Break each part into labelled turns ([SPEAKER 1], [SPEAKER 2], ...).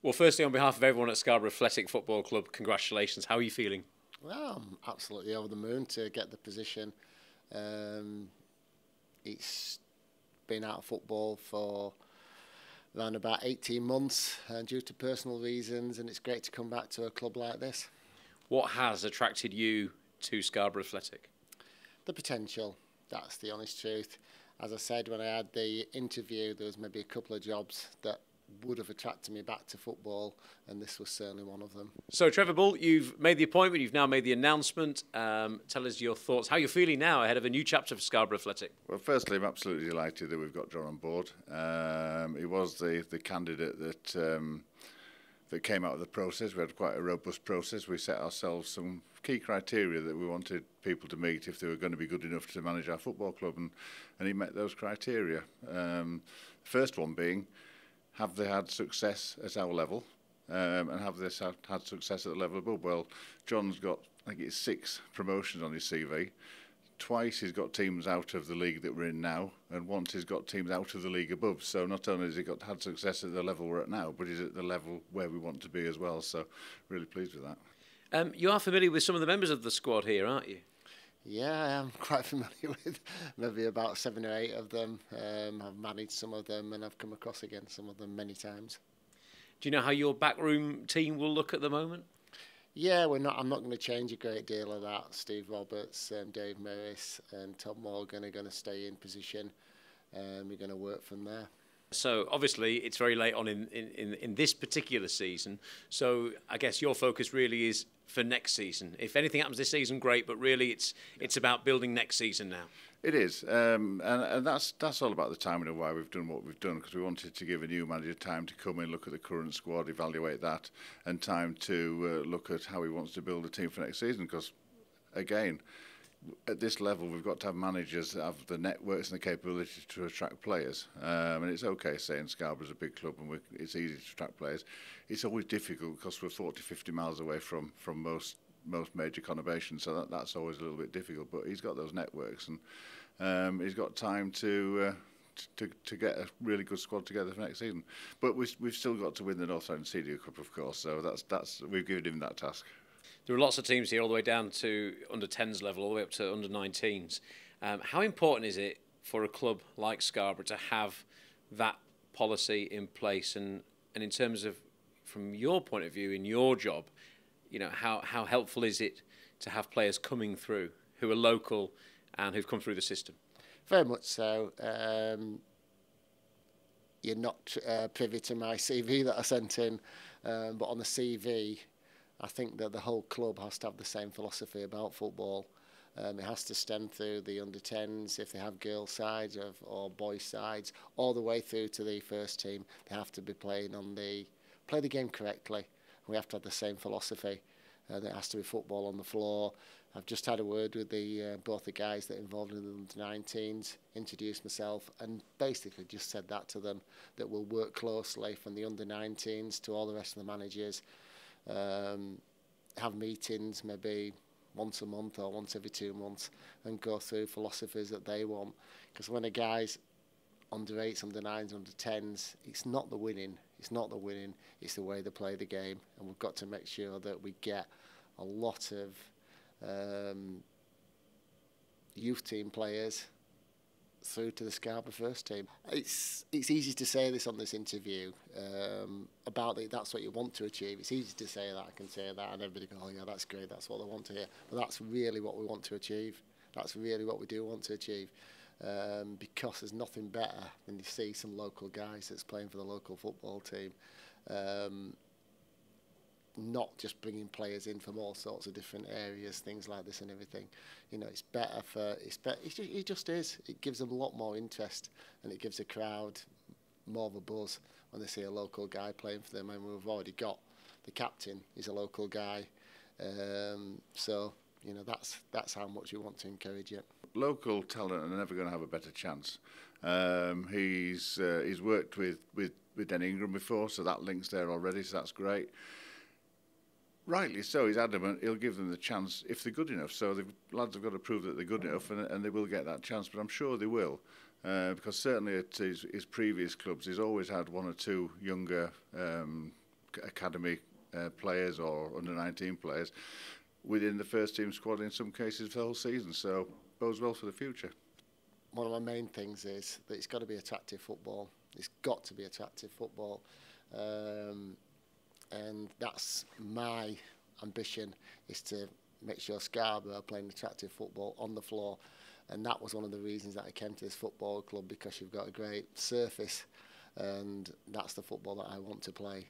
[SPEAKER 1] Well, firstly, on behalf of everyone at Scarborough Athletic Football Club, congratulations. How are you feeling?
[SPEAKER 2] Well, I'm absolutely over the moon to get the position. It's been out of football for around about 18 months due to personal reasons, and it's great to come back to a club like this.
[SPEAKER 1] What has attracted you to Scarborough Athletic?
[SPEAKER 2] The potential, that's the honest truth. As I said, when I had the interview, there was maybe a couple of jobs that would have attracted me back to football, and this was certainly one of them.
[SPEAKER 1] So, Trevor Bull, you've made the appointment, you've now made the announcement. Tell us your thoughts, how you're feeling now ahead of a new chapter for Scarborough Athletic.
[SPEAKER 3] Well, firstly, I'm absolutely delighted that we've got John on board. He was the candidate that came out of the process. We had quite a robust process. We set ourselves some key criteria that we wanted people to meet if they were going to be good enough to manage our football club, and he met those criteria. The first one being, have they had success at our level, and have they had success at the level above? Well, John's got, I think it's 6 promotions on his CV. Twice he's got teams out of the league that we're in now, and once he's got teams out of the league above. So not only has he had success at the level we're at now, but he's at the level where we want to be as well. So really pleased with that.
[SPEAKER 1] You are familiar with some of the members of the squad here, aren't you?
[SPEAKER 2] Yeah, I am quite familiar with maybe about 7 or 8 of them. I've managed some of them, and I've come across against some of them many times.
[SPEAKER 1] Do you know how your backroom team will look at the moment?
[SPEAKER 2] Yeah, I'm not going to change a great deal of that. Steve Roberts, Dave Morris and Tom Morgan are going to stay in position. We're going to work from there.
[SPEAKER 1] So obviously it's very late on in this particular season. So I guess your focus really is for next season. If anything happens this season, great. But really, it's about building next season now.
[SPEAKER 3] It is, and that's all about the timing of why we've done what we've done, because we wanted to give a new manager time to come in, look at the current squad, evaluate that, and time to look at how he wants to build a team for next season. Because again, at this level, we've got to have managers that have the networks and the capability to attract players. And it's okay saying Scarborough's a big club and it's easy to attract players. It's always difficult because we're 40, 50 miles away from most major conurbations, so that's always a little bit difficult. But he's got those networks, and he's got time to get a really good squad together for next season. But we've still got to win the North Island Senior Cup, of course. So that's we've given him that task.
[SPEAKER 1] There are lots of teams here, all the way down to under 10s level, all the way up to under 19s. How important is it for a club like Scarborough to have that policy in place? And in terms of, from your point of view, in your job, you know, how helpful is it to have players coming through who are local and who've come through the system?
[SPEAKER 2] Very much so. You're not privy to my CV that I sent in, but on the CV, I think that the whole club has to have the same philosophy about football. It has to stem through the under-10s, if they have girls' sides or boys' sides, all the way through to the first team. They have to be play the game correctly. We have to have the same philosophy. There has to be football on the floor. I've just had a word with both the guys that are involved in the under-19s, introduced myself, and basically just said that to them, that we'll work closely from the under-19s to all the rest of the managers. Have meetings maybe once a month or once every 2 months and go through philosophies that they want. Because when a guy's under 8s, under 9s, under 10s, it's not the winning, it's the way they play the game. And we've got to make sure that we get a lot of youth team players through to the Scarborough first team. It's easy to say this on this interview about that's what you want to achieve. It's easy to say that, I can say that, and everybody goes, oh yeah, that's great, that's what they want to hear. But that's really what we want to achieve. That's really what we do want to achieve. Because there's nothing better when you see some local guys that's playing for the local football team. Not just bringing players in from all sorts of different areas, things like this and everything. You know, it's better for, it just is. It gives them a lot more interest, and it gives the crowd more of a buzz when they see a local guy playing for them. And we've already got the captain is a local guy. So, you know, that's how much we want to encourage it.
[SPEAKER 3] Local talent are never going to have a better chance. He's worked with Denny Ingram before, so that link's there already, so that's great. Rightly so, he's adamant he'll give them the chance if they're good enough. So the lads have got to prove that they're good enough, and they will get that chance, but I'm sure they will. Because certainly at his previous clubs, he's always had 1 or 2 younger academy players or under-19 players within the first team squad in some cases for the whole season. So bodes well for the future.
[SPEAKER 2] One of my main things is that it's got to be attractive football. It's got to be attractive football. And that's my ambition, is to make sure Scarborough are playing attractive football on the floor. And that was one of the reasons that I came to this football club, because you've got a great surface, and that's the football that I want to play.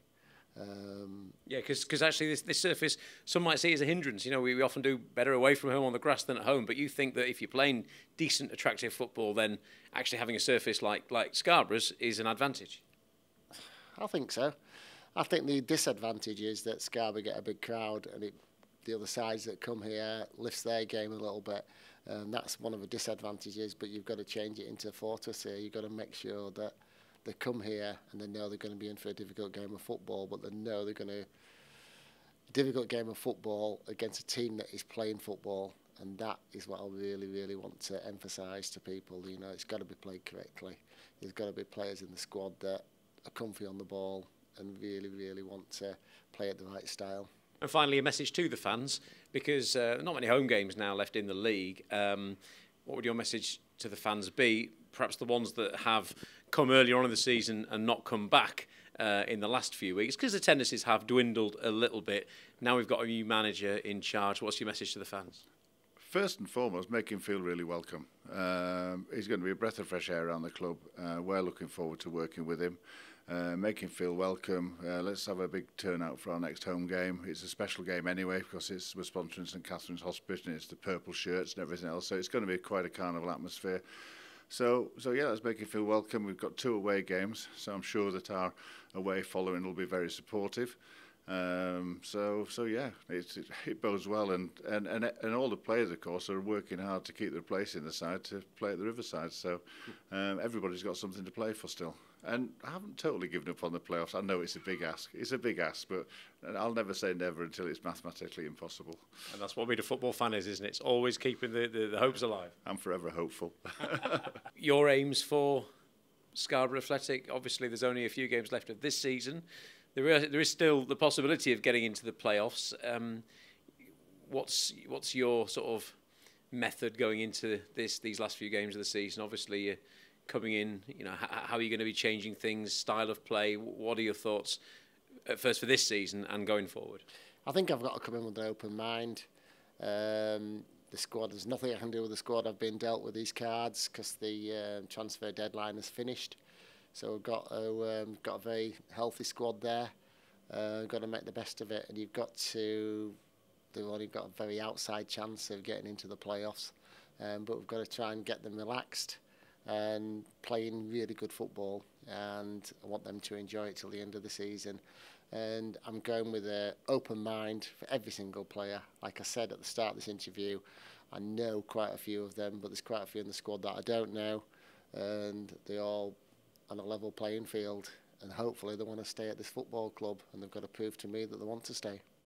[SPEAKER 1] Yeah, because actually this surface, some might see it as a hindrance. You know, we often do better away from home on the grass than at home, but you think that if you're playing decent, attractive football, then actually having a surface like Scarborough's is an advantage.
[SPEAKER 2] I think so. I think the disadvantage is that Scarborough get a big crowd, and the other sides that come here lifts their game a little bit. That's one of the disadvantages, but you've got to change it into a fortress here. You've got to make sure that they come here and they know they're going to be in for a difficult game of football, but they know they're going to difficult game of football against a team that is playing football, and that is what I really, really want to emphasise to people. You know, it's got to be played correctly. There's got to be players in the squad that are comfy on the ball and really, really want to play at the right style.
[SPEAKER 1] And finally, a message to the fans, because not many home games now left in the league. What would your message to the fans be? Perhaps the ones that have come earlier on in the season and not come back in the last few weeks, because the attendances have dwindled a little bit. Now we've got a new manager in charge. What's your message to the fans?
[SPEAKER 3] First and foremost, make him feel really welcome. He's going to be a breath of fresh air around the club. We're looking forward to working with him. Make him feel welcome. Let's have a big turnout for our next home game. It's a special game anyway, because we're sponsoring St Catherine's Hospice, and it's the purple shirts and everything else. So it's going to be quite a carnival atmosphere. So yeah, let's make him feel welcome. We've got 2 away games, so I'm sure that our away following will be very supportive. So yeah, it bodes well, and all the players, of course, are working hard to keep their place in the side to play at the Riverside. So everybody's got something to play for still. And I haven't totally given up on the playoffs. I know it's a big ask. It's a big ask, but I'll never say never until it's mathematically impossible.
[SPEAKER 1] And that's what being a football fan is, isn't it? It's always keeping the hopes alive.
[SPEAKER 3] I'm forever hopeful.
[SPEAKER 1] Your aims for Scarborough Athletic? Obviously, there's only a few games left of this season. There is still the possibility of getting into the playoffs. What's your sort of method going into these last few games of the season? Obviously, you're coming in, you know, how are you going to be changing things, style of play? What are your thoughts at first for this season and going forward?
[SPEAKER 2] I think I've got to come in with an open mind. The squad, there's nothing I can do with the squad. I've been dealt with these cards because the transfer deadline has finished. So we've got a very healthy squad there. Got to make the best of it, and they've only got a very outside chance of getting into the playoffs. But we've got to try and get them relaxed and playing really good football, and I want them to enjoy it till the end of the season. And I'm going with an open mind for every single player. Like I said at the start of this interview, I know quite a few of them, but there's quite a few in the squad that I don't know, and they're all on a level playing field, and hopefully they want to stay at this football club, and they've got to prove to me that they want to stay.